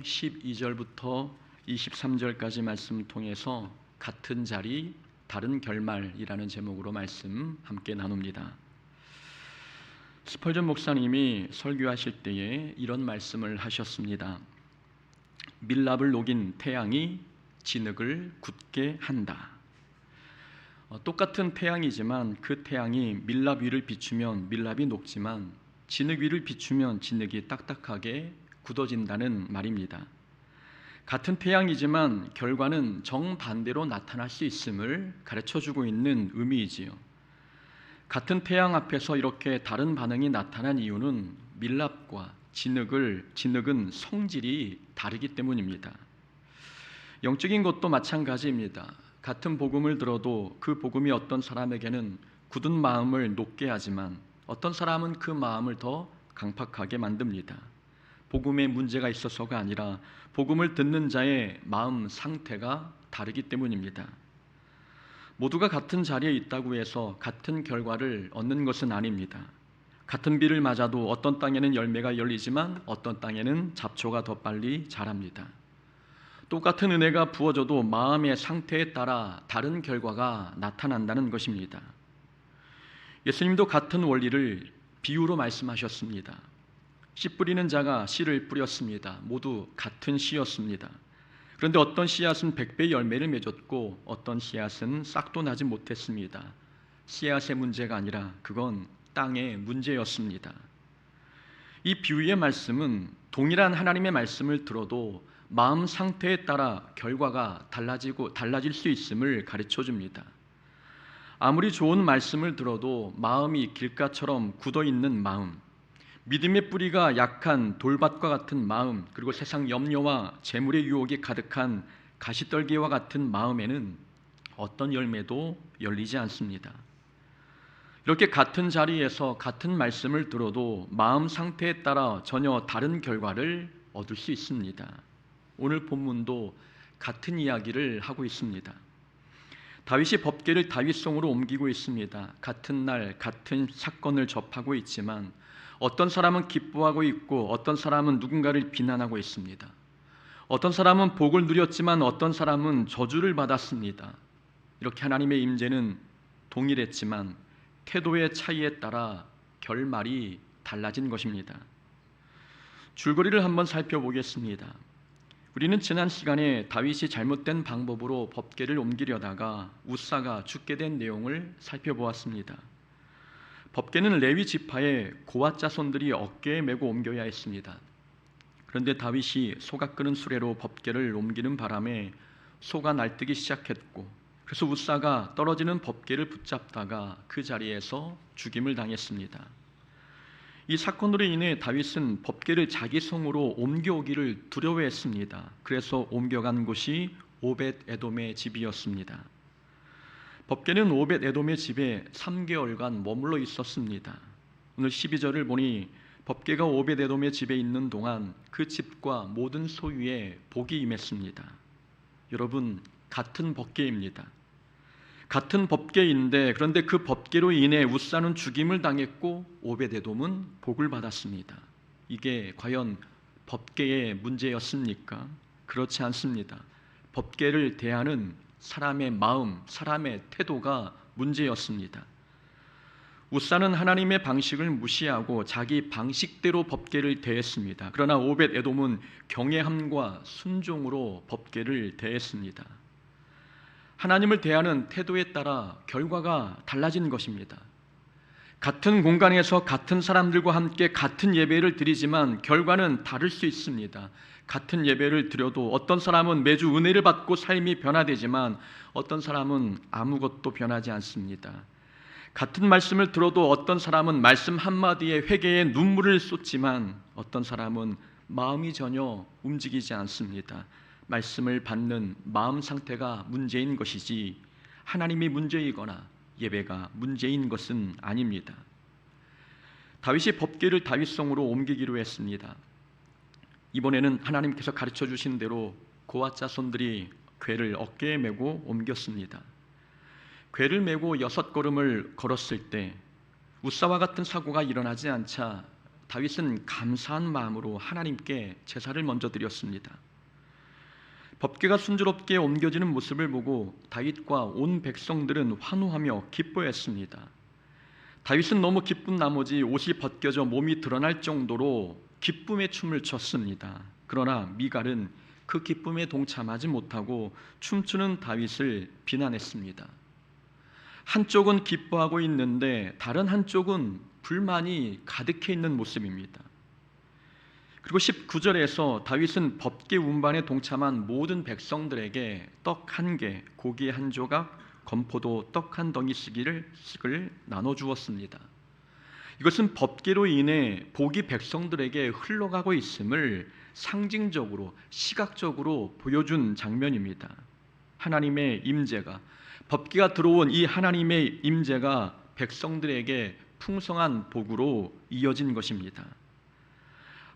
12절부터 23절까지 말씀 통해서 같은 자리 다른 결말이라는 제목으로 말씀 함께 나눕니다. 스펄전 목사님이 설교하실 때에 이런 말씀을 하셨습니다. 밀랍을 녹인 태양이 진흙을 굳게 한다. 똑같은 태양이지만 그 태양이 밀랍 위를 비추면 밀랍이 녹지만 진흙 위를 비추면 진흙이 딱딱하게 굳어진다는 말입니다. 같은 태양이지만 결과는 정반대로 나타날 수 있음을 가르쳐주고 있는 의미이지요. 같은 태양 앞에서 이렇게 다른 반응이 나타난 이유는 밀랍과 진흙은 성질이 다르기 때문입니다. 영적인 것도 마찬가지입니다. 같은 복음을 들어도 그 복음이 어떤 사람에게는 굳은 마음을 녹게 하지만 어떤 사람은 그 마음을 더 강팍하게 만듭니다. 복음에 문제가 있어서가 아니라 복음을 듣는 자의 마음 상태가 다르기 때문입니다. 모두가 같은 자리에 있다고 해서 같은 결과를 얻는 것은 아닙니다. 같은 비를 맞아도 어떤 땅에는 열매가 열리지만 어떤 땅에는 잡초가 더 빨리 자랍니다. 똑같은 은혜가 부어져도 마음의 상태에 따라 다른 결과가 나타난다는 것입니다. 예수님도 같은 원리를 비유로 말씀하셨습니다. 씨 뿌리는 자가 씨를 뿌렸습니다. 모두 같은 씨였습니다. 그런데 어떤 씨앗은 100배의 열매를 맺었고 어떤 씨앗은 싹도 나지 못했습니다. 씨앗의 문제가 아니라 그건 땅의 문제였습니다. 이 비유의 말씀은 동일한 하나님의 말씀을 들어도 마음 상태에 따라 결과가 달라질 수 있음을 가르쳐줍니다. 아무리 좋은 말씀을 들어도 마음이 길가처럼 굳어있는 마음, 믿음의 뿌리가 약한 돌밭과 같은 마음, 그리고 세상 염려와 재물의 유혹이 가득한 가시떨기와 같은 마음에는 어떤 열매도 열리지 않습니다. 이렇게 같은 자리에서 같은 말씀을 들어도 마음 상태에 따라 전혀 다른 결과를 얻을 수 있습니다. 오늘 본문도 같은 이야기를 하고 있습니다. 다윗이 법궤를 다윗성으로 옮기고 있습니다. 같은 날 같은 사건을 접하고 있지만 어떤 사람은 기뻐하고 있고 어떤 사람은 누군가를 비난하고 있습니다. 어떤 사람은 복을 누렸지만 어떤 사람은 저주를 받았습니다. 이렇게 하나님의 임재는 동일했지만 태도의 차이에 따라 결말이 달라진 것입니다. 줄거리를 한번 살펴보겠습니다. 우리는 지난 시간에 다윗이 잘못된 방법으로 법궤를 옮기려다가 우사가 죽게 된 내용을 살펴보았습니다. 법궤는 레위 지파의 고앗 자손들이 어깨에 메고 옮겨야 했습니다. 그런데 다윗이 소가 끄는 수레로 법궤를 옮기는 바람에 소가 날뛰기 시작했고 그래서 우사가 떨어지는 법궤를 붙잡다가 그 자리에서 죽임을 당했습니다. 이 사건으로 인해 다윗은 법궤를 자기 성으로 옮겨오기를 두려워했습니다. 그래서 옮겨간 곳이 오벳 에돔의 집이었습니다. 법궤는 오벳 에돔의 집에 3개월간 머물러 있었습니다. 오늘 12절을 보니 법궤가 오벳 에돔의 집에 있는 동안 그 집과 모든 소유에 복이 임했습니다. 여러분, 같은 법궤입니다. 같은 법궤인데 그런데 그 법궤로 인해 우사는 죽임을 당했고 오벳 에돔은 복을 받았습니다. 이게 과연 법궤의 문제였습니까? 그렇지 않습니다. 법궤를 대하는 사람의 마음, 사람의 태도가 문제였습니다. 우사는 하나님의 방식을 무시하고 자기 방식대로 법궤를 대했습니다. 그러나 오벳 에돔은 경외함과 순종으로 법궤를 대했습니다. 하나님을 대하는 태도에 따라 결과가 달라진 것입니다. 같은 공간에서 같은 사람들과 함께 같은 예배를 드리지만 결과는 다를 수 있습니다. 같은 예배를 드려도 어떤 사람은 매주 은혜를 받고 삶이 변화되지만 어떤 사람은 아무것도 변하지 않습니다. 같은 말씀을 들어도 어떤 사람은 말씀 한마디에 회개의 눈물을 쏟지만 어떤 사람은 마음이 전혀 움직이지 않습니다. 말씀을 받는 마음 상태가 문제인 것이지 하나님이 문제이거나 예배가 문제인 것은 아닙니다. 다윗이 법궤를 다윗성으로 옮기기로 했습니다. 이번에는 하나님께서 가르쳐 주신 대로 고앗 자손들이 궤를 어깨에 메고 옮겼습니다. 궤를 메고 6걸음을 걸었을 때 우사와 같은 사고가 일어나지 않자 다윗은 감사한 마음으로 하나님께 제사를 먼저 드렸습니다. 법궤가 순조롭게 옮겨지는 모습을 보고 다윗과 온 백성들은 환호하며 기뻐했습니다. 다윗은 너무 기쁜 나머지 옷이 벗겨져 몸이 드러날 정도로 기쁨의 춤을 췄습니다. 그러나 미갈은 그 기쁨에 동참하지 못하고 춤추는 다윗을 비난했습니다. 한쪽은 기뻐하고 있는데 다른 한쪽은 불만이 가득해 있는 모습입니다. 그리고 19절에서 다윗은 법궤 운반에 동참한 모든 백성들에게 떡 1개, 고기 1조각, 건포도 떡 1덩이씩을 나눠주었습니다. 이것은 법궤로 인해 복이 백성들에게 흘러가고 있음을 상징적으로 시각적으로 보여준 장면입니다. 하나님의 임재가, 법궤가 들어온 이 하나님의 임재가 백성들에게 풍성한 복으로 이어진 것입니다.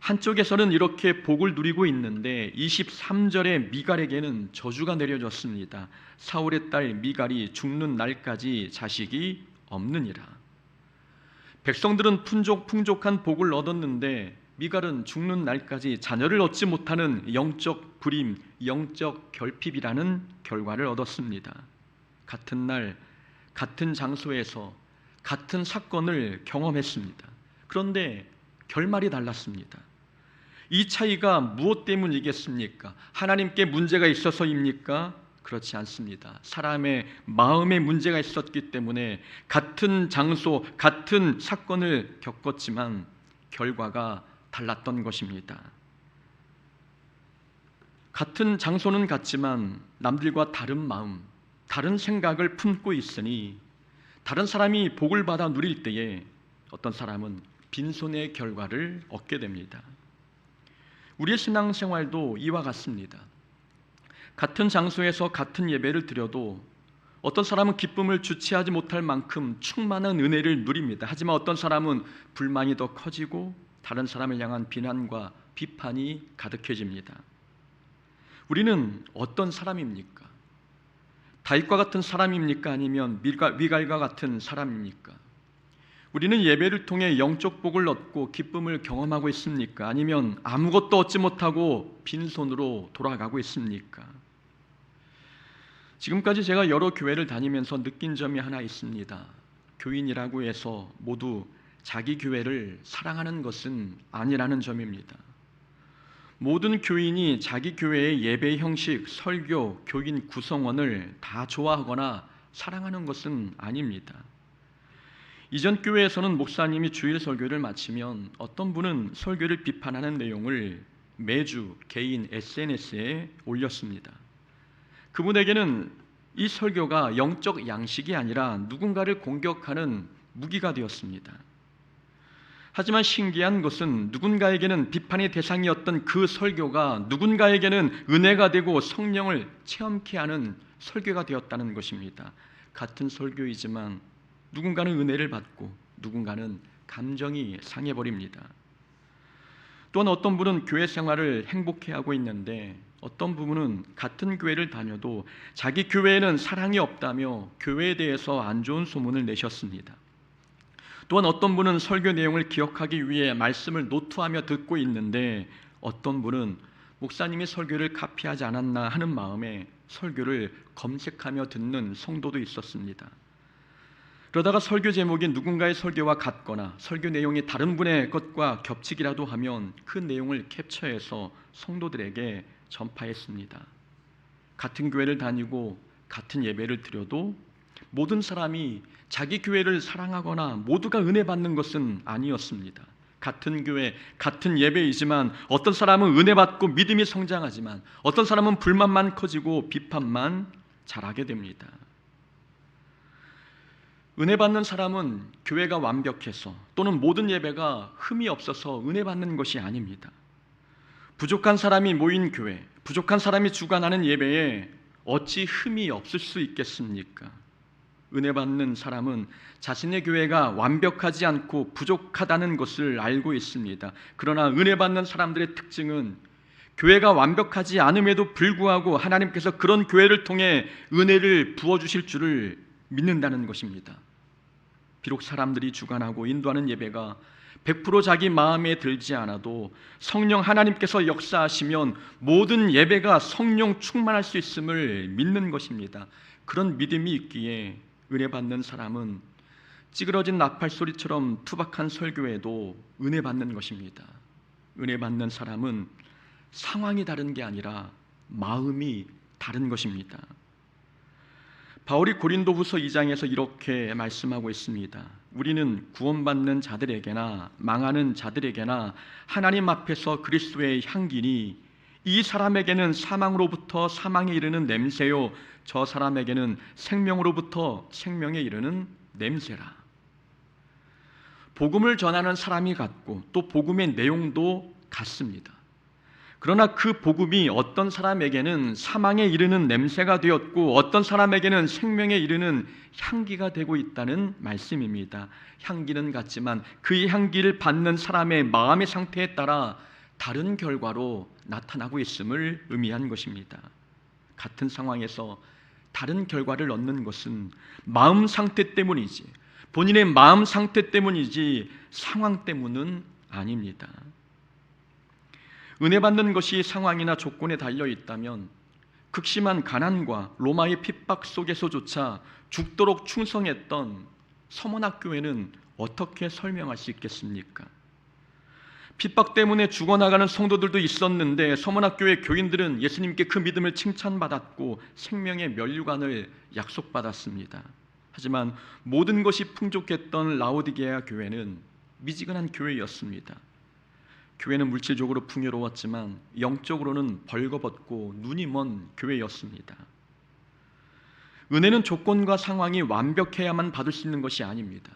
한쪽에서는 이렇게 복을 누리고 있는데 23절에 미갈에게는 저주가 내려졌습니다. 사울의 딸 미갈이 죽는 날까지 자식이 없느니라. 백성들은 풍족한 복을 얻었는데 미갈은 죽는 날까지 자녀를 얻지 못하는 영적 불임, 영적 결핍이라는 결과를 얻었습니다. 같은 날, 같은 장소에서 같은 사건을 경험했습니다. 그런데 결말이 달랐습니다. 이 차이가 무엇 때문이겠습니까? 하나님께 문제가 있어서입니까? 그렇지 않습니다. 사람의 마음에 문제가 있었기 때문에 같은 장소, 같은 사건을 겪었지만 결과가 달랐던 것입니다. 같은 장소는 같지만 남들과 다른 마음, 다른 생각을 품고 있으니 다른 사람이 복을 받아 누릴 때에 어떤 사람은 빈손의 결과를 얻게 됩니다. 우리의 신앙생활도 이와 같습니다. 같은 장소에서 같은 예배를 드려도 어떤 사람은 기쁨을 주체하지 못할 만큼 충만한 은혜를 누립니다. 하지만 어떤 사람은 불만이 더 커지고 다른 사람을 향한 비난과 비판이 가득해집니다. 우리는 어떤 사람입니까? 다윗과 같은 사람입니까? 아니면 미갈과 같은 사람입니까? 우리는 예배를 통해 영적 복을 얻고 기쁨을 경험하고 있습니까? 아니면 아무것도 얻지 못하고 빈손으로 돌아가고 있습니까? 지금까지 제가 여러 교회를 다니면서 느낀 점이 하나 있습니다. 교인이라고 해서 모두 자기 교회를 사랑하는 것은 아니라는 점입니다. 모든 교인이 자기 교회의 예배 형식, 설교, 교인 구성원을 다 좋아하거나 사랑하는 것은 아닙니다. 이전 교회에서는 목사님이 주일 설교를 마치면 어떤 분은 설교를 비판하는 내용을 매주 개인 SNS에 올렸습니다. 그분에게는 이 설교가 영적 양식이 아니라 누군가를 공격하는 무기가 되었습니다. 하지만 신기한 것은 누군가에게는 비판의 대상이었던 그 설교가 누군가에게는 은혜가 되고 성령을 체험케 하는 설교가 되었다는 것입니다. 같은 설교이지만 누군가는 은혜를 받고 누군가는 감정이 상해버립니다. 또한 어떤 분은 교회 생활을 행복해하고 있는데 어떤 부분은 같은 교회를 다녀도 자기 교회에는 사랑이 없다며 교회에 대해서 안 좋은 소문을 내셨습니다. 또한 어떤 분은 설교 내용을 기억하기 위해 말씀을 노트하며 듣고 있는데 어떤 분은 목사님이 설교를 카피하지 않았나 하는 마음에 설교를 검색하며 듣는 성도도 있었습니다. 그러다가 설교 제목이 누군가의 설교와 같거나 설교 내용이 다른 분의 것과 겹치기라도 하면 그 내용을 캡처해서 성도들에게 전파했습니다. 같은 교회를 다니고 같은 예배를 드려도 모든 사람이 자기 교회를 사랑하거나 모두가 은혜 받는 것은 아니었습니다. 같은 교회, 같은 예배이지만 어떤 사람은 은혜 받고 믿음이 성장하지만 어떤 사람은 불만만 커지고 비판만 잘하게 됩니다. 은혜 받는 사람은 교회가 완벽해서 또는 모든 예배가 흠이 없어서 은혜 받는 것이 아닙니다. 부족한 사람이 모인 교회, 부족한 사람이 주관하는 예배에 어찌 흠이 없을 수 있겠습니까? 은혜 받는 사람은 자신의 교회가 완벽하지 않고 부족하다는 것을 알고 있습니다. 그러나 은혜 받는 사람들의 특징은 교회가 완벽하지 않음에도 불구하고 하나님께서 그런 교회를 통해 은혜를 부어주실 줄을 믿는다는 것입니다. 비록 사람들이 주관하고 인도하는 예배가 100% 자기 마음에 들지 않아도 성령 하나님께서 역사하시면 모든 예배가 성령 충만할 수 있음을 믿는 것입니다. 그런 믿음이 있기에 은혜 받는 사람은 찌그러진 나팔 소리처럼 투박한 설교에도 은혜 받는 것입니다. 은혜 받는 사람은 상황이 다른 게 아니라 마음이 다른 것입니다. 바울이 고린도후서 2장에서 이렇게 말씀하고 있습니다. 우리는 구원받는 자들에게나 망하는 자들에게나 하나님 앞에서 그리스도의 향기니 이 사람에게는 사망으로부터 사망에 이르는 냄새요 저 사람에게는 생명으로부터 생명에 이르는 냄새라. 복음을 전하는 사람이 같고 또 복음의 내용도 같습니다. 그러나 그 복음이 어떤 사람에게는 사망에 이르는 냄새가 되었고 어떤 사람에게는 생명에 이르는 향기가 되고 있다는 말씀입니다. 향기는 같지만 그 향기를 받는 사람의 마음의 상태에 따라 다른 결과로 나타나고 있음을 의미한 것입니다. 같은 상황에서 다른 결과를 얻는 것은 마음 상태 때문이지 본인의 마음 상태 때문이지 상황 때문은 아닙니다. 은혜 받는 것이 상황이나 조건에 달려 있다면 극심한 가난과 로마의 핍박 속에서조차 죽도록 충성했던 서문학교회는 어떻게 설명할 수 있겠습니까? 핍박 때문에 죽어나가는 성도들도 있었는데 서문학교회 교인들은 예수님께 그 믿음을 칭찬받았고 생명의 면류관을 약속받았습니다. 하지만 모든 것이 풍족했던 라오디게아 교회는 미지근한 교회였습니다. 교회는 물질적으로 풍요로웠지만 영적으로는 벌거벗고 눈이 먼 교회였습니다. 은혜는 조건과 상황이 완벽해야만 받을 수 있는 것이 아닙니다.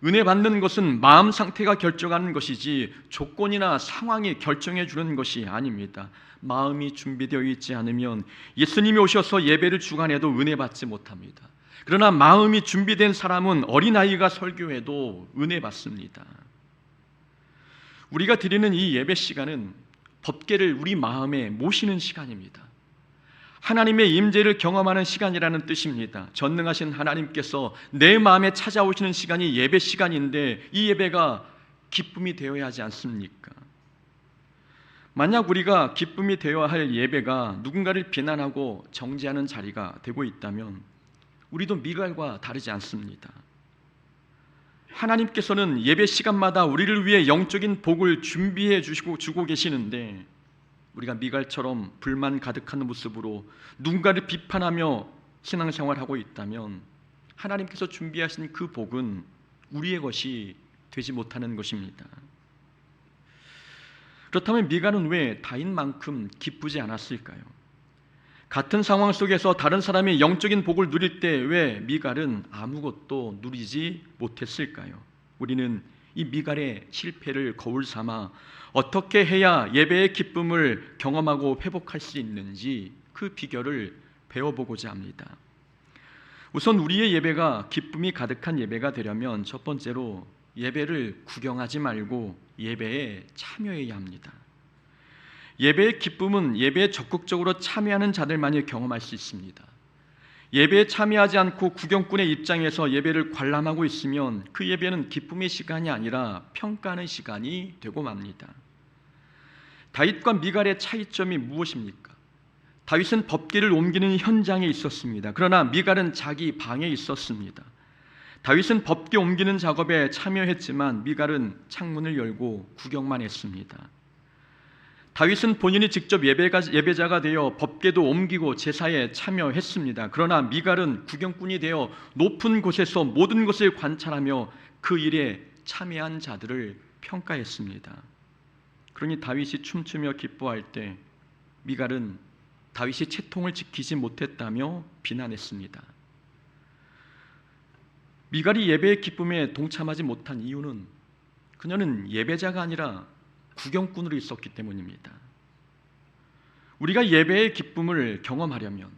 은혜 받는 것은 마음 상태가 결정하는 것이지 조건이나 상황이 결정해 주는 것이 아닙니다. 마음이 준비되어 있지 않으면 예수님이 오셔서 예배를 주관해도 은혜 받지 못합니다. 그러나 마음이 준비된 사람은 어린아이가 설교해도 은혜 받습니다. 우리가 드리는 이 예배 시간은 법궤를 우리 마음에 모시는 시간입니다. 하나님의 임재를 경험하는 시간이라는 뜻입니다. 전능하신 하나님께서 내 마음에 찾아오시는 시간이 예배 시간인데 이 예배가 기쁨이 되어야 하지 않습니까? 만약 우리가 기쁨이 되어야 할 예배가 누군가를 비난하고 정죄하는 자리가 되고 있다면 우리도 미갈과 다르지 않습니다. 하나님께서는 예배 시간마다 우리를 위해 영적인 복을 준비해 주고 계시는데 우리가 미갈처럼 불만 가득한 모습으로 누군가를 비판하며 신앙생활하고 있다면 하나님께서 준비하신 그 복은 우리의 것이 되지 못하는 것입니다. 그렇다면 미갈은 왜 다윗만큼 기쁘지 않았을까요? 같은 상황 속에서 다른 사람이 영적인 복을 누릴 때 왜 미갈은 아무것도 누리지 못했을까요? 우리는 이 미갈의 실패를 거울 삼아 어떻게 해야 예배의 기쁨을 경험하고 회복할 수 있는지 그 비결을 배워보고자 합니다. 우선 우리의 예배가 기쁨이 가득한 예배가 되려면 첫 번째로 예배를 구경하지 말고 예배에 참여해야 합니다. 예배의 기쁨은 예배에 적극적으로 참여하는 자들만이 경험할 수 있습니다. 예배에 참여하지 않고 구경꾼의 입장에서 예배를 관람하고 있으면 그 예배는 기쁨의 시간이 아니라 평가하는 시간이 되고 맙니다. 다윗과 미갈의 차이점이 무엇입니까? 다윗은 법궤를 옮기는 현장에 있었습니다. 그러나 미갈은 자기 방에 있었습니다. 다윗은 법궤 옮기는 작업에 참여했지만 미갈은 창문을 열고 구경만 했습니다. 다윗은 본인이 직접 예배자가 되어 법궤도 옮기고 제사에 참여했습니다. 그러나 미갈은 구경꾼이 되어 높은 곳에서 모든 것을 관찰하며 그 일에 참여한 자들을 평가했습니다. 그러니 다윗이 춤추며 기뻐할 때 미갈은 다윗이 채통을 지키지 못했다며 비난했습니다. 미갈이 예배의 기쁨에 동참하지 못한 이유는 그녀는 예배자가 아니라 구경꾼으로 있었기 때문입니다. 우리가 예배의 기쁨을 경험하려면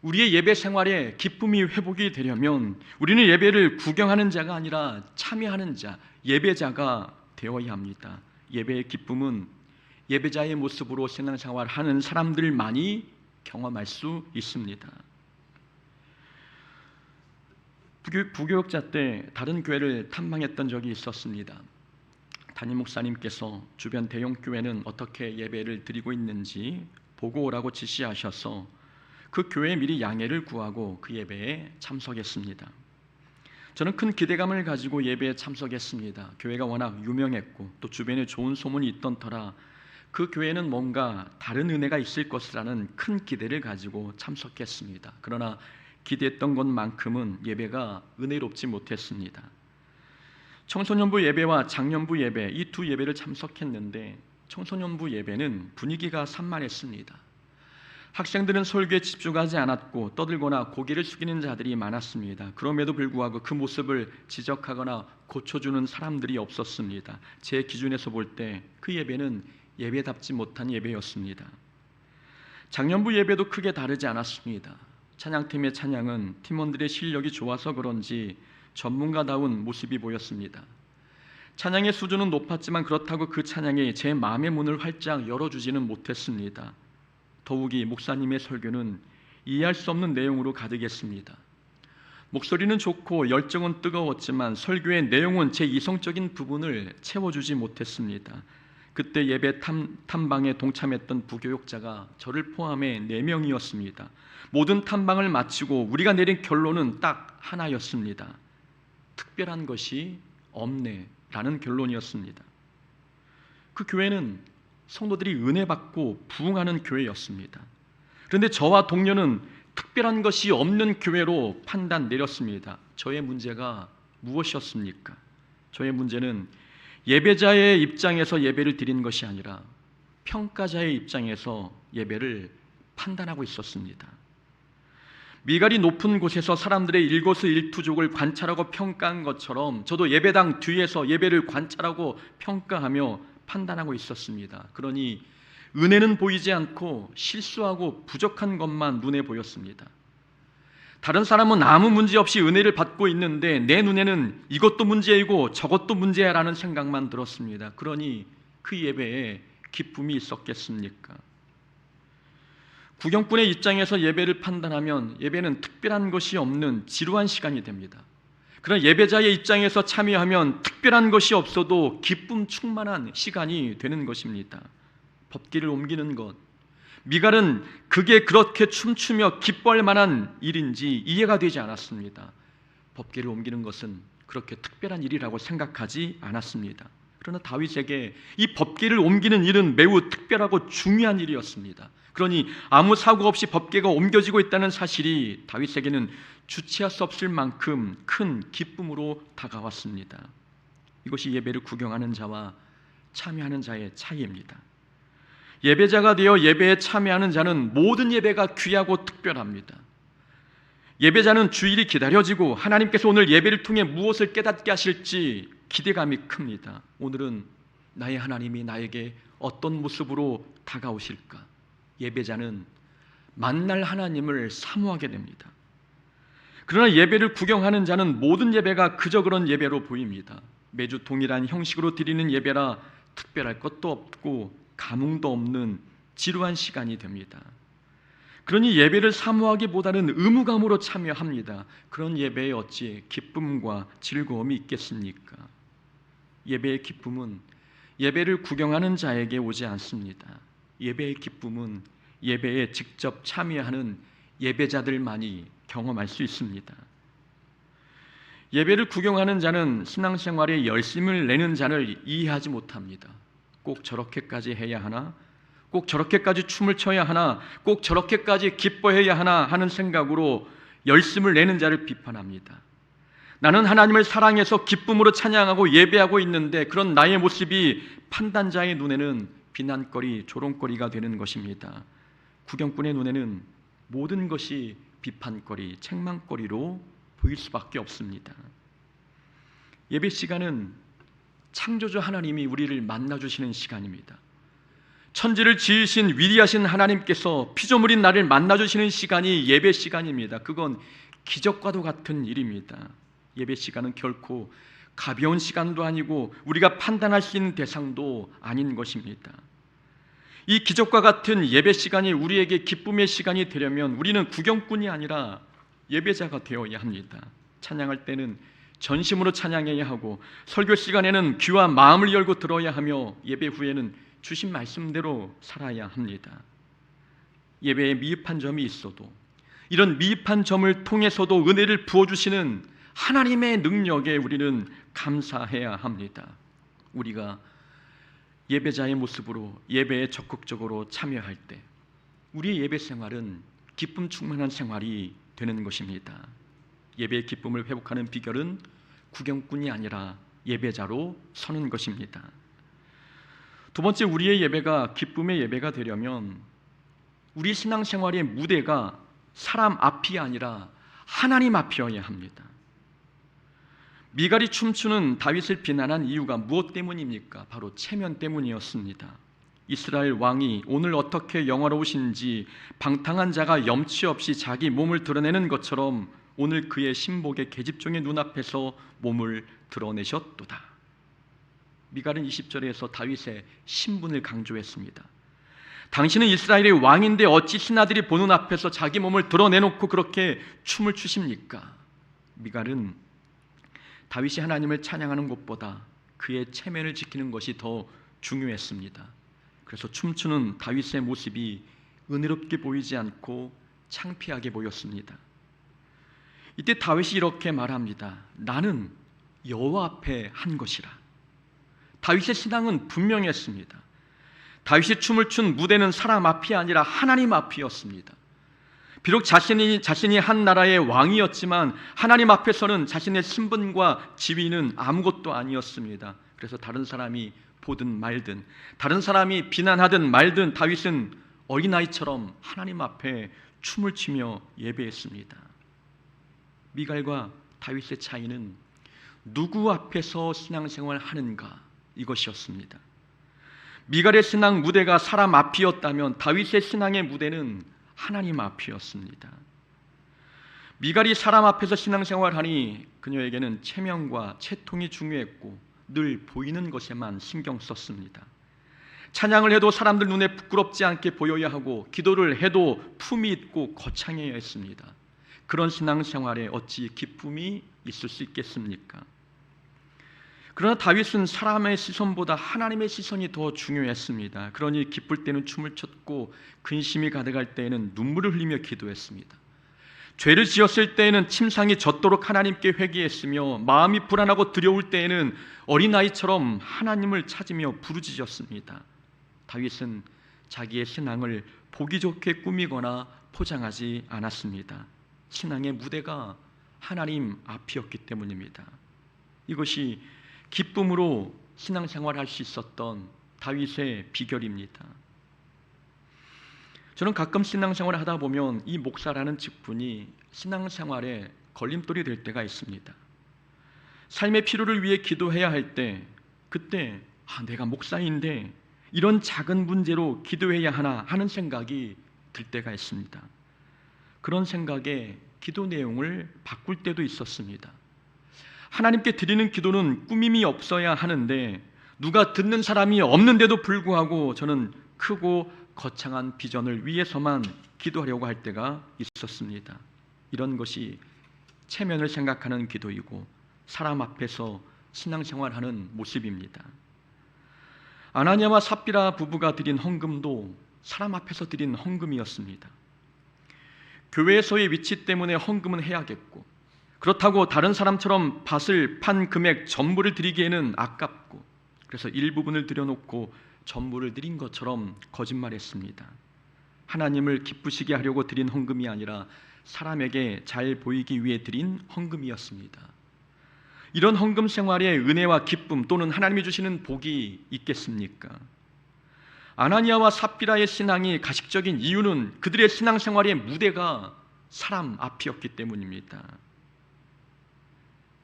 우리의 예배 생활에 기쁨이 회복이 되려면 우리는 예배를 구경하는 자가 아니라 참여하는 자, 예배자가 되어야 합니다. 예배의 기쁨은 예배자의 모습으로 신앙생활하는 사람들만이 경험할 수 있습니다. 부교육자 때 다른 교회를 탐방했던 적이 있었습니다. 담임 목사님께서 주변 대형 교회는 어떻게 예배를 드리고 있는지 보고 오라고 지시하셔서 그 교회에 미리 양해를 구하고 그 예배에 참석했습니다. 저는 큰 기대감을 가지고 예배에 참석했습니다. 교회가 워낙 유명했고 또 주변에 좋은 소문이 있던 터라 그 교회는 뭔가 다른 은혜가 있을 것이라는 큰 기대를 가지고 참석했습니다. 그러나 기대했던 것만큼은 예배가 은혜롭지 못했습니다. 청소년부 예배와 장년부 예배, 이 두 예배를 참석했는데 청소년부 예배는 분위기가 산만했습니다. 학생들은 설교에 집중하지 않았고 떠들거나 고개를 숙이는 자들이 많았습니다. 그럼에도 불구하고 그 모습을 지적하거나 고쳐주는 사람들이 없었습니다. 제 기준에서 볼 때 그 예배는 예배답지 못한 예배였습니다. 장년부 예배도 크게 다르지 않았습니다. 찬양팀의 찬양은 팀원들의 실력이 좋아서 그런지 전문가다운 모습이 보였습니다. 찬양의 수준은 높았지만 그렇다고 그 찬양이 제 마음의 문을 활짝 열어주지는 못했습니다. 더욱이 목사님의 설교는 이해할 수 없는 내용으로 가득했습니다. 목소리는 좋고 열정은 뜨거웠지만 설교의 내용은 제 이성적인 부분을 채워주지 못했습니다. 그때 예배 탐방에 동참했던 부교육자가 저를 포함해 4명이었습니다. 모든 탐방을 마치고 우리가 내린 결론은 딱 하나였습니다. 특별한 것이 없네라는 결론이었습니다. 그 교회는 성도들이 은혜 받고 부흥하는 교회였습니다. 그런데 저와 동료는 특별한 것이 없는 교회로 판단 내렸습니다. 저의 문제가 무엇이었습니까? 저의 문제는 예배자의 입장에서 예배를 드린 것이 아니라 평가자의 입장에서 예배를 판단하고 있었습니다. 미갈이 높은 곳에서 사람들의 일거수일투족을 관찰하고 평가한 것처럼 저도 예배당 뒤에서 예배를 관찰하고 평가하며 판단하고 있었습니다. 그러니 은혜는 보이지 않고 실수하고 부족한 것만 눈에 보였습니다. 다른 사람은 아무 문제 없이 은혜를 받고 있는데 내 눈에는 이것도 문제이고 저것도 문제야라는 생각만 들었습니다. 그러니 그 예배에 기쁨이 있었겠습니까? 구경꾼의 입장에서 예배를 판단하면 예배는 특별한 것이 없는 지루한 시간이 됩니다. 그러나 예배자의 입장에서 참여하면 특별한 것이 없어도 기쁨 충만한 시간이 되는 것입니다. 법궤를 옮기는 것, 미갈은 그게 그렇게 춤추며 기뻐할 만한 일인지 이해가 되지 않았습니다. 법궤를 옮기는 것은 그렇게 특별한 일이라고 생각하지 않았습니다. 그러나 다윗에게 이 법궤를 옮기는 일은 매우 특별하고 중요한 일이었습니다. 그러니 아무 사고 없이 법궤가 옮겨지고 있다는 사실이 다윗에게는 주체할 수 없을 만큼 큰 기쁨으로 다가왔습니다. 이것이 예배를 구경하는 자와 참여하는 자의 차이입니다. 예배자가 되어 예배에 참여하는 자는 모든 예배가 귀하고 특별합니다. 예배자는 주일이 기다려지고 하나님께서 오늘 예배를 통해 무엇을 깨닫게 하실지 기대감이 큽니다. 오늘은 나의 하나님이 나에게 어떤 모습으로 다가오실까? 예배자는 만날 하나님을 사모하게 됩니다. 그러나 예배를 구경하는 자는 모든 예배가 그저 그런 예배로 보입니다. 매주 동일한 형식으로 드리는 예배라 특별할 것도 없고 감흥도 없는 지루한 시간이 됩니다. 그러니 예배를 사모하기보다는 의무감으로 참여합니다. 그런 예배에 어찌 기쁨과 즐거움이 있겠습니까? 예배의 기쁨은 예배를 구경하는 자에게 오지 않습니다. 예배의 기쁨은 예배에 직접 참여하는 예배자들만이 경험할 수 있습니다. 예배를 구경하는 자는 신앙생활에 열심을 내는 자를 이해하지 못합니다. 꼭 저렇게까지 해야 하나? 꼭 저렇게까지 춤을 춰야 하나? 꼭 저렇게까지 기뻐해야 하나? 하는 생각으로 열심을 내는 자를 비판합니다. 나는 하나님을 사랑해서 기쁨으로 찬양하고 예배하고 있는데 그런 나의 모습이 판단자의 눈에는 비난거리, 조롱거리가 되는 것입니다. 구경꾼의 눈에는 모든 것이 비판거리, 책망거리로 보일 수밖에 없습니다. 예배 시간은 창조주 하나님이 우리를 만나주시는 시간입니다. 천지를 지으신 위대하신 하나님께서 피조물인 나를 만나주시는 시간이 예배 시간입니다. 그건 기적과도 같은 일입니다. 예배 시간은 결코 가벼운 시간도 아니고 우리가 판단할 수 있는 대상도 아닌 것입니다. 이 기적과 같은 예배 시간이 우리에게 기쁨의 시간이 되려면 우리는 구경꾼이 아니라 예배자가 되어야 합니다. 찬양할 때는 전심으로 찬양해야 하고, 설교 시간에는 귀와 마음을 열고 들어야 하며, 예배 후에는 주신 말씀대로 살아야 합니다. 예배에 미흡한 점이 있어도 이런 미흡한 점을 통해서도 은혜를 부어주시는 하나님의 능력에 우리는 감사해야 합니다. 우리가 예배자의 모습으로 예배에 적극적으로 참여할 때 우리의 예배 생활은 기쁨 충만한 생활이 되는 것입니다. 예배의 기쁨을 회복하는 비결은 구경꾼이 아니라 예배자로 서는 것입니다. 두 번째, 우리의 예배가 기쁨의 예배가 되려면 우리 신앙생활의 무대가 사람 앞이 아니라 하나님 앞이어야 합니다. 미갈이 춤추는 다윗을 비난한 이유가 무엇 때문입니까? 바로 체면 때문이었습니다. 이스라엘 왕이 오늘 어떻게 영화로우신지 방탕한 자가 염치 없이 자기 몸을 드러내는 것처럼 오늘 그의 신복의 계집종의 눈앞에서 몸을 드러내셨도다. 미갈은 20절에서 다윗의 신분을 강조했습니다. 당신은 이스라엘의 왕인데 어찌 신하들이 보는 앞에서 자기 몸을 드러내놓고 그렇게 춤을 추십니까? 미갈은 다윗이 하나님을 찬양하는 것보다 그의 체면을 지키는 것이 더 중요했습니다. 그래서 춤추는 다윗의 모습이 은혜롭게 보이지 않고 창피하게 보였습니다. 이때 다윗이 이렇게 말합니다. 나는 여호와 앞에 한 것이라. 다윗의 신앙은 분명했습니다. 다윗이 춤을 춘 무대는 사람 앞이 아니라 하나님 앞이었습니다. 비록 자신이 한 나라의 왕이었지만 하나님 앞에서는 자신의 신분과 지위는 아무것도 아니었습니다. 그래서 다른 사람이 보든 말든, 다른 사람이 비난하든 말든 다윗은 어린아이처럼 하나님 앞에 춤을 추며 예배했습니다. 미갈과 다윗의 차이는 누구 앞에서 신앙생활 하는가, 이것이었습니다. 미갈의 신앙 무대가 사람 앞이었다면 다윗의 신앙의 무대는 하나님 앞이었습니다. 미갈이 사람 앞에서 신앙생활하니 그녀에게는 체면과 채통이 중요했고 늘 보이는 것에만 신경 썼습니다. 찬양을 해도 사람들 눈에 부끄럽지 않게 보여야 하고 기도를 해도 품이 있고 거창해야 했습니다. 그런 신앙생활에 어찌 기쁨이 있을 수 있겠습니까? 그러나 다윗은 사람의 시선보다 하나님의 시선이 더 중요했습니다. 그러니 기쁠 때는 춤을 췄고 근심이 가득할 때에는 눈물을 흘리며 기도했습니다. 죄를 지었을 때에는 침상이 젖도록 하나님께 회개했으며 마음이 불안하고 두려울 때에는 어린아이처럼 하나님을 찾으며 부르짖었습니다. 다윗은 자기의 신앙을 보기 좋게 꾸미거나 포장하지 않았습니다. 신앙의 무대가 하나님 앞이었기 때문입니다. 이것이 기쁨으로 신앙생활할 수 있었던 다윗의 비결입니다. 저는 가끔 신앙생활을 하다 보면 이 목사라는 직분이 신앙생활에 걸림돌이 될 때가 있습니다. 삶의 필요를 위해 기도해야 할 때 그때 내가 목사인데 이런 작은 문제로 기도해야 하나 하는 생각이 들 때가 있습니다. 그런 생각에 기도 내용을 바꿀 때도 있었습니다. 하나님께 드리는 기도는 꾸밈이 없어야 하는데 누가 듣는 사람이 없는데도 불구하고 저는 크고 거창한 비전을 위해서만 기도하려고 할 때가 있었습니다. 이런 것이 체면을 생각하는 기도이고 사람 앞에서 신앙생활하는 모습입니다. 아나니아와 삽비라 부부가 드린 헌금도 사람 앞에서 드린 헌금이었습니다. 교회에서의 위치 때문에 헌금은 해야겠고 그렇다고 다른 사람처럼 밭을 판 금액 전부를 드리기에는 아깝고 그래서 일부분을 드려놓고 전부를 드린 것처럼 거짓말했습니다. 하나님을 기쁘시게 하려고 드린 헌금이 아니라 사람에게 잘 보이기 위해 드린 헌금이었습니다. 이런 헌금 생활에 은혜와 기쁨 또는 하나님이 주시는 복이 있겠습니까? 아나니아와 삽비라의 신앙이 가식적인 이유는 그들의 신앙생활의 무대가 사람 앞이었기 때문입니다.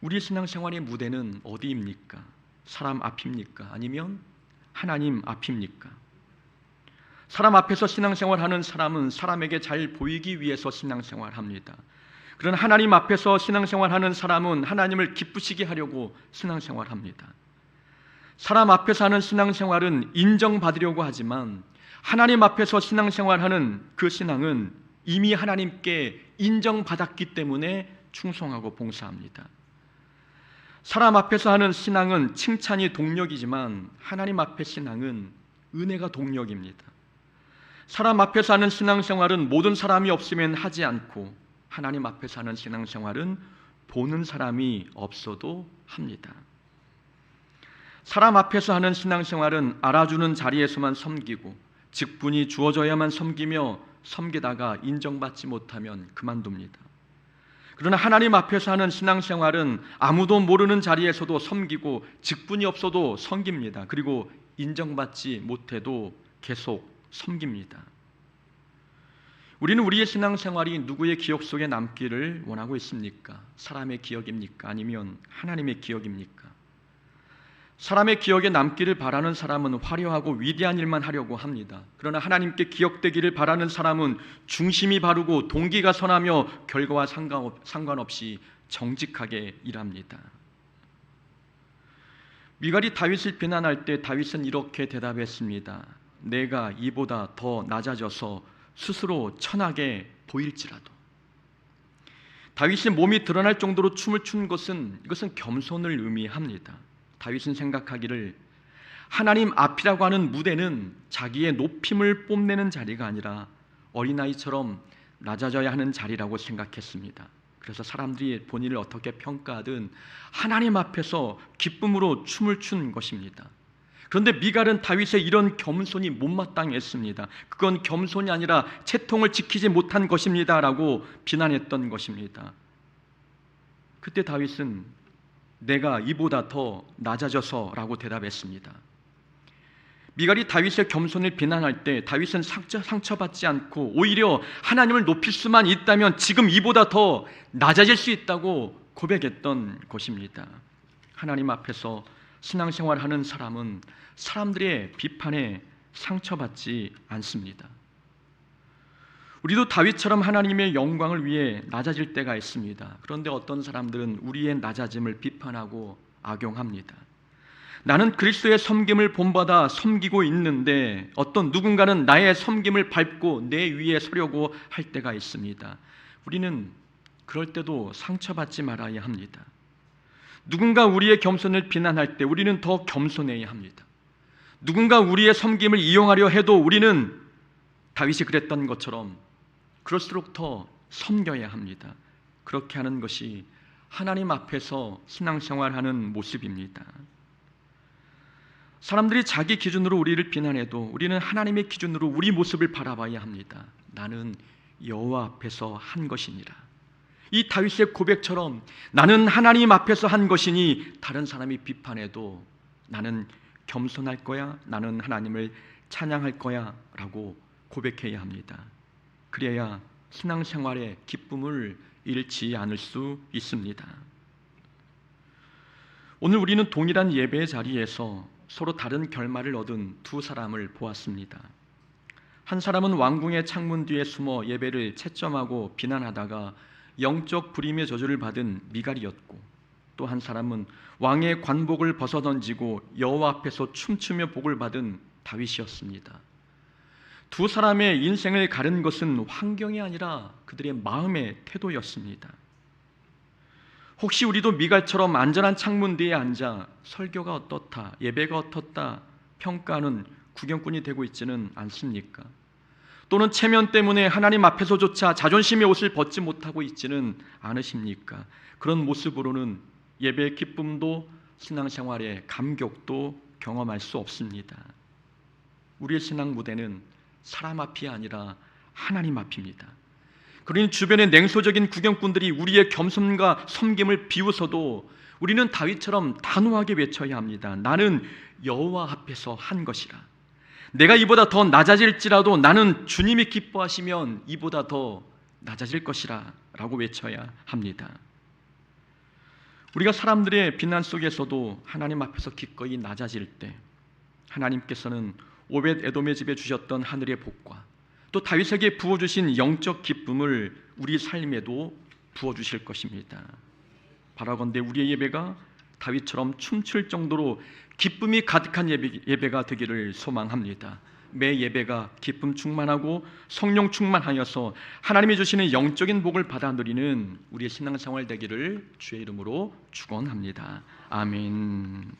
우리 신앙생활의 무대는 어디입니까? 사람 앞입니까? 아니면 하나님 앞입니까? 사람 앞에서 신앙생활하는 사람은 사람에게 잘 보이기 위해서 신앙생활합니다. 그러나 하나님 앞에서 신앙생활하는 사람은 하나님을 기쁘시게 하려고 신앙생활합니다. 사람 앞에서 하는 신앙생활은 인정받으려고 하지만 하나님 앞에서 신앙생활하는 그 신앙은 이미 하나님께 인정받았기 때문에 충성하고 봉사합니다. 사람 앞에서 하는 신앙은 칭찬이 동력이지만 하나님 앞의 신앙은 은혜가 동력입니다. 사람 앞에서 하는 신앙생활은 모든 사람이 없으면 하지 않고 하나님 앞에서 하는 신앙생활은 보는 사람이 없어도 합니다. 사람 앞에서 하는 신앙생활은 알아주는 자리에서만 섬기고 직분이 주어져야만 섬기며 섬기다가 인정받지 못하면 그만둡니다. 그러나 하나님 앞에서 하는 신앙생활은 아무도 모르는 자리에서도 섬기고 직분이 없어도 섬깁니다. 그리고 인정받지 못해도 계속 섬깁니다. 우리는 우리의 신앙생활이 누구의 기억 속에 남기를 원하고 있습니까? 사람의 기억입니까? 아니면 하나님의 기억입니까? 사람의 기억에 남기를 바라는 사람은 화려하고 위대한 일만 하려고 합니다. 그러나 하나님께 기억되기를 바라는 사람은 중심이 바르고 동기가 선하며 결과와 상관없이 정직하게 일합니다. 미갈이 다윗을 비난할 때 다윗은 이렇게 대답했습니다. 내가 이보다 더 낮아져서 스스로 천하게 보일지라도. 다윗의 몸이 드러날 정도로 춤을 춘 것은 이것은 겸손을 의미합니다. 다윗은 생각하기를 하나님 앞이라고 하는 무대는 자기의 높임을 뽐내는 자리가 아니라 어린아이처럼 낮아져야 하는 자리라고 생각했습니다. 그래서 사람들이 본인을 어떻게 평가하든 하나님 앞에서 기쁨으로 춤을 춘 것입니다. 그런데 미갈은 다윗의 이런 겸손이 못마땅했습니다. 그건 겸손이 아니라 채통을 지키지 못한 것입니다 라고 비난했던 것입니다. 그때 다윗은 내가 이보다 더 낮아져서 라고 대답했습니다. 미갈이 다윗의 겸손을 비난할 때 다윗은 상처받지 않고 오히려 하나님을 높일 수만 있다면 지금 이보다 더 낮아질 수 있다고 고백했던 것입니다. 하나님 앞에서 신앙생활하는 사람은 사람들의 비판에 상처받지 않습니다. 우리도 다윗처럼 하나님의 영광을 위해 낮아질 때가 있습니다. 그런데 어떤 사람들은 우리의 낮아짐을 비판하고 악용합니다. 나는 그리스도의 섬김을 본받아 섬기고 있는데 어떤 누군가는 나의 섬김을 밟고 내 위에 서려고 할 때가 있습니다. 우리는 그럴 때도 상처받지 말아야 합니다. 누군가 우리의 겸손을 비난할 때 우리는 더 겸손해야 합니다. 누군가 우리의 섬김을 이용하려 해도 우리는 다윗이 그랬던 것처럼 그럴수록 더 섬겨야 합니다. 그렇게 하는 것이 하나님 앞에서 신앙생활하는 모습입니다. 사람들이 자기 기준으로 우리를 비난해도 우리는 하나님의 기준으로 우리 모습을 바라봐야 합니다. 나는 여호와 앞에서 한 것이니라. 이 다윗의 고백처럼 나는 하나님 앞에서 한 것이니 다른 사람이 비판해도 나는 겸손할 거야, 나는 하나님을 찬양할 거야 라고 고백해야 합니다. 그래야 신앙생활의 기쁨을 잃지 않을 수 있습니다. 오늘 우리는 동일한 예배의 자리에서 서로 다른 결말을 얻은 두 사람을 보았습니다. 한 사람은 왕궁의 창문 뒤에 숨어 예배를 채점하고 비난하다가 영적 불임의 저주를 받은 미갈이었고, 또 한 사람은 왕의 관복을 벗어던지고 여호와 앞에서 춤추며 복을 받은 다윗이었습니다. 두 사람의 인생을 가른 것은 환경이 아니라 그들의 마음의 태도였습니다. 혹시 우리도 미갈처럼 안전한 창문 뒤에 앉아 설교가 어떻다, 예배가 어떻다 평가하는 구경꾼이 되고 있지는 않습니까? 또는 체면 때문에 하나님 앞에서조차 자존심의 옷을 벗지 못하고 있지는 않으십니까? 그런 모습으로는 예배의 기쁨도 신앙생활의 감격도 경험할 수 없습니다. 우리의 신앙 무대는 사람 앞이 아니라 하나님 앞입니다. 그러니 주변의 냉소적인 구경꾼들이 우리의 겸손과 섬김을 비웃어도 우리는 다윗처럼 단호하게 외쳐야 합니다. 나는 여호와 앞에서 한 것이라. 내가 이보다 더 낮아질지라도 나는 주님이 기뻐하시면 이보다 더 낮아질 것이라 라고 외쳐야 합니다. 우리가 사람들의 비난 속에서도 하나님 앞에서 기꺼이 낮아질 때 하나님께서는 오벳 에돔의 집에 주셨던 하늘의 복과 또 다윗에게 부어주신 영적 기쁨을 우리 삶에도 부어주실 것입니다. 바라건대 우리의 예배가 다윗처럼 춤출 정도로 기쁨이 가득한 예배가 되기를 소망합니다. 매 예배가 기쁨 충만하고 성령 충만하여서 하나님이 주시는 영적인 복을 받아 누리는 우리의 신앙생활 되기를 주의 이름으로 축원합니다. 아멘.